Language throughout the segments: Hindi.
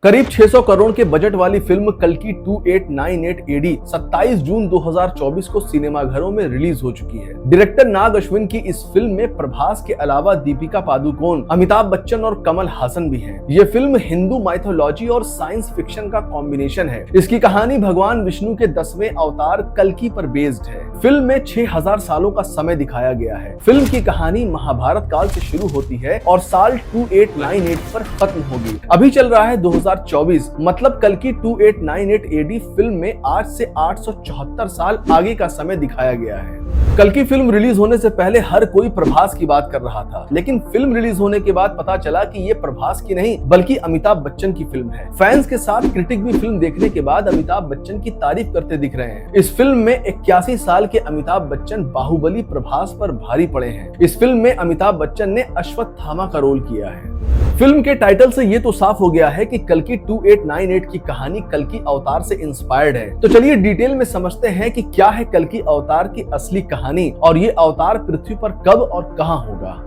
करीब 600 करोड़ के बजट वाली फिल्म कल्कि 2898 एडी 27 जून 2024 को सिनेमाघरों में रिलीज हो चुकी है। डायरेक्टर नाग अश्विन की इस फिल्म में प्रभास के अलावा दीपिका पादुकोण, अमिताभ बच्चन और कमल हासन भी हैं। ये फिल्म हिंदू माइथोलॉजी और साइंस फिक्शन का कॉम्बिनेशन है। इसकी कहानी भगवान विष्णु के 10वें अवतार कल्कि पर बेस्ड है। फिल्म में 6000 सालों का समय दिखाया गया है। फिल्म की कहानी महाभारत काल से शुरू होती है और साल 2898 पर खत्म होगी। अभी चल रहा है 2024, मतलब कल्कि 2898 एडी फिल्म में आज से 874 साल आगे का समय दिखाया गया है। कल्कि फिल्म रिलीज होने से पहले हर कोई प्रभास की बात कर रहा था, लेकिन फिल्म रिलीज होने के बाद पता चला कि ये प्रभास की नहीं बल्कि अमिताभ बच्चन की फिल्म है। फैंस के साथ क्रिटिक भी फिल्म देखने के बाद अमिताभ बच्चन की तारीफ करते दिख रहे हैं। इस फिल्म में 81 साल के अमिताभ बच्चन बाहुबली प्रभास पर भारी पड़े हैं। इस फिल्म में अमिताभ बच्चन ने अश्वत्थामा का रोल किया है। फिल्म के टाइटल से ये तो साफ हो गया है कि कल्कि 2898 की कहानी कल्कि अवतार से इंस्पायर्ड है। तो चलिए डिटेल में समझते हैं कि क्या है कल्कि अवतार की असली कहानी और ये अवतार पृथ्वी पर कब और कहां होगा।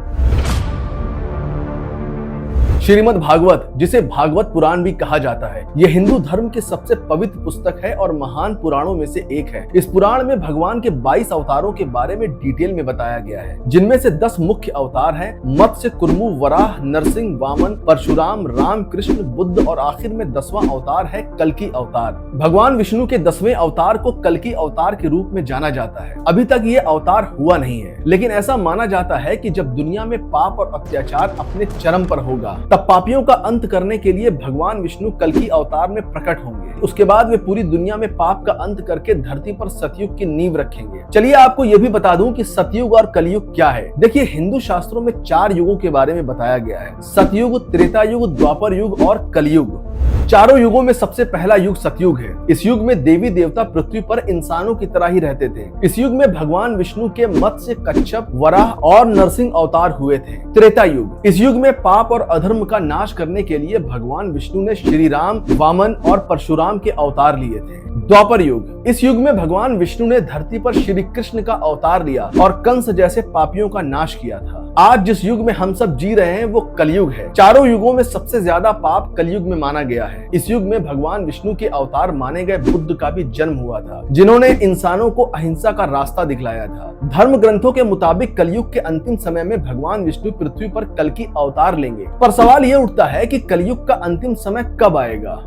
श्रीमद् भागवत, जिसे भागवत पुराण भी कहा जाता है, यह हिंदू धर्म की सबसे पवित्र पुस्तक है और महान पुराणों में से एक है। इस पुराण में भगवान के 22 अवतारों के बारे में डिटेल में बताया गया है, जिनमें से 10 मुख्य अवतार हैं: मत्स्य, कुर्मु, वराह, नरसिंह, वामन, परशुराम, राम, कृष्ण, बुद्ध और आखिर में 10वां अवतार है कल्कि अवतार। भगवान विष्णु के 10वें अवतार को कल्कि अवतार के रूप में जाना जाता है। अभी तक ये अवतार हुआ नहीं है, लेकिन ऐसा माना जाता है कि जब दुनिया में पाप और अत्याचार अपने चरम पर होगा, तब पापियों का अंत करने के लिए भगवान विष्णु कल्कि अवतार में प्रकट होंगे। उसके बाद वे पूरी दुनिया में पाप का अंत करके धरती पर सतयुग की नींव रखेंगे। चलिए आपको यह भी बता दूं कि सतयुग और कलयुग क्या है। देखिए, हिंदू शास्त्रों में 4 युगों के बारे में बताया गया है: सतयुग, त्रेता युग, द्वापर युग और कलयुग। चारों युगों में सबसे पहला युग सतयुग है। इस युग में देवी देवता पृथ्वी पर इंसानों की तरह ही रहते थे। इस युग में भगवान विष्णु के मत्स्य, कच्छप, वराह और नरसिंह अवतार हुए थे। त्रेता युग, इस युग में पाप और अधर्म का नाश करने के लिए भगवान विष्णु ने श्री राम, वामन और परशुराम के अवतार लिए थे। द्वापर युग, इस युग में भगवान विष्णु ने धरती पर श्री कृष्ण का अवतार लिया और कंस जैसे पापियों का नाश किया था। आज जिस युग में हम सब जी रहे हैं वो कलयुग है। चारों युगों में सबसे ज्यादा पाप कलयुग में माना गया है। इस युग में भगवान विष्णु के अवतार माने गए बुद्ध का भी जन्म हुआ था, जिन्होंने इंसानों को अहिंसा का रास्ता दिखलाया था। धर्म ग्रंथों के मुताबिक कलयुग के अंतिम समय में भगवान विष्णु पृथ्वी पर कल्कि अवतार लेंगे। पर सवाल ये उठता है कि कलयुग का अंतिम समय कब आएगा।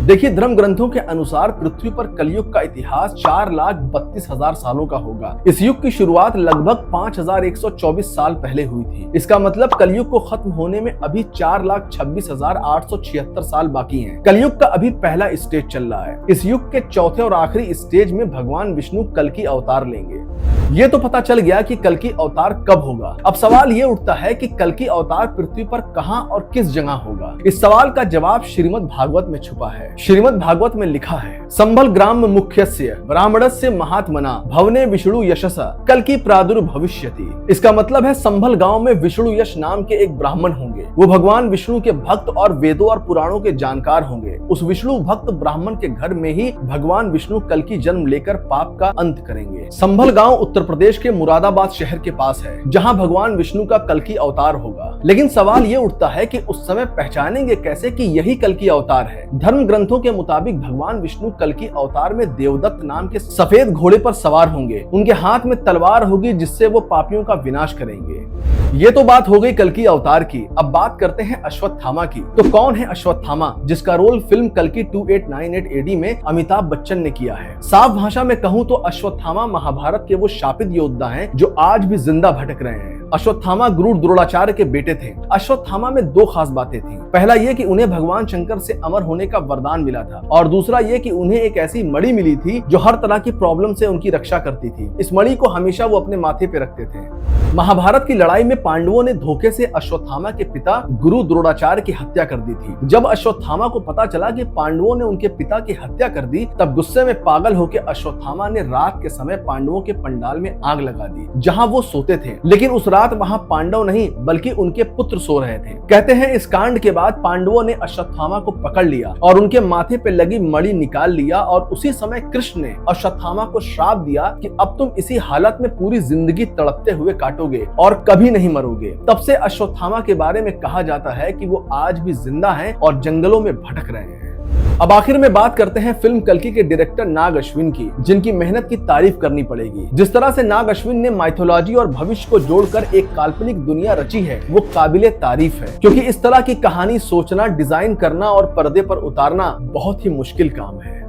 देखिए, धर्म ग्रंथों के अनुसार पृथ्वी पर कलयुग का इतिहास 4,32,000 सालों का होगा। इस युग की शुरुआत लगभग 5124 साल पहले हुई थी। इसका मतलब कलयुग को खत्म होने में अभी 4,26,876 साल बाकी हैं। कलयुग का अभी पहला स्टेज चल रहा है। इस युग के चौथे और आखिरी स्टेज में भगवान विष्णु कल्कि अवतार लेंगे। ये तो पता चल गया कि कल्कि अवतार कब होगा। अब सवाल ये उठता है कि कल्कि अवतार पृथ्वी पर कहां और किस जगह होगा। इस सवाल का जवाब श्रीमद् भागवत में छुपा है। श्रीमद् भागवत में लिखा है: संभल ग्राम मुख्यस्य ब्राह्मणस्य महात्मना भवने विष्णु यशसा कल्कि प्रादुर्भविष्यति। इसका मतलब है संभल गांव में विष्णु यश नाम के एक ब्राह्मण होंगे। वो भगवान विष्णु के भक्त और वेदों और पुराणों के जानकार होंगे। उस विष्णु भक्त ब्राह्मण के घर में ही भगवान विष्णु कल्कि जन्म लेकर पाप का अंत करेंगे। संभल गांव उत्तर प्रदेश के मुरादाबाद शहर के पास है, जहां भगवान विष्णु का कल्कि अवतार होगा। लेकिन सवाल ये उठता है कि उस समय पहचानेंगे कैसे कि यही कल्कि अवतार है। धर्म ग्रंथों के मुताबिक भगवान विष्णु कल्कि अवतार में देवदत्त नाम के सफेद घोड़े पर सवार होंगे। उनके हाथ में तलवार होगी, जिससे वो पापियों का विनाश करेंगे। ये तो बात हो गई कल्कि अवतार की। अब बात करते हैं अश्वत्थामा की। तो कौन है अश्वत्थामा, जिसका रोल फिल्म कल्कि 2898 एडी में अमिताभ बच्चन ने किया है। साफ भाषा में कहूँ तो अश्वत्थामा महाभारत के वो शापित योद्धा हैं जो आज भी जिंदा भटक रहे हैं। अश्वत्थामा गुरु द्रोणाचार्य के बेटे थे। अश्वत्थामा में 2 खास बातें थी। पहला ये कि उन्हें भगवान शंकर से अमर होने का वरदान मिला था, और दूसरा ये कि उन्हें एक ऐसी मणि मिली थी जो हर तरह की प्रॉब्लम से उनकी रक्षा करती थी। इस मणि को हमेशा वो अपने माथे पे रखते थे। महाभारत की लड़ाई में पांडवों ने धोखे से अश्वत्थामा के पिता गुरु द्रोणाचार्य की हत्या कर दी थी। जब अश्वत्थामा को पता चला कि पांडवों ने उनके पिता की हत्या कर दी, तब गुस्से में पागल होकर अश्वत्थामा ने रात के समय पांडवों के पंडाल अस्पताल में आग लगा दी जहां वो सोते थे। लेकिन उस रात वहां पांडव नहीं बल्कि उनके पुत्र सो रहे थे। कहते हैं इस कांड के बाद पांडवों ने अश्वत्थामा को पकड़ लिया और उनके माथे पे लगी मणि निकाल लिया और उसी समय कृष्ण ने अश्वत्थामा को श्राप दिया कि अब तुम इसी हालत में पूरी जिंदगी तड़पते हुए काटोगे और कभी नहीं मरोगे। तब से अश्वत्थामा के बारे में कहा जाता है कि वो आज भी जिंदा हैं और जंगलों में भटक रहे हैं। अब आखिर में बात करते हैं फिल्म कल्कि के डायरेक्टर नाग अश्विन की, जिनकी मेहनत की तारीफ करनी पड़ेगी। जिस तरह से नाग अश्विन ने माइथोलॉजी और भविष्य को जोड़कर एक काल्पनिक दुनिया रची है वो काबिले तारीफ है, क्योंकि इस तरह की कहानी सोचना, डिजाइन करना और पर्दे पर उतारना बहुत ही मुश्किल काम है।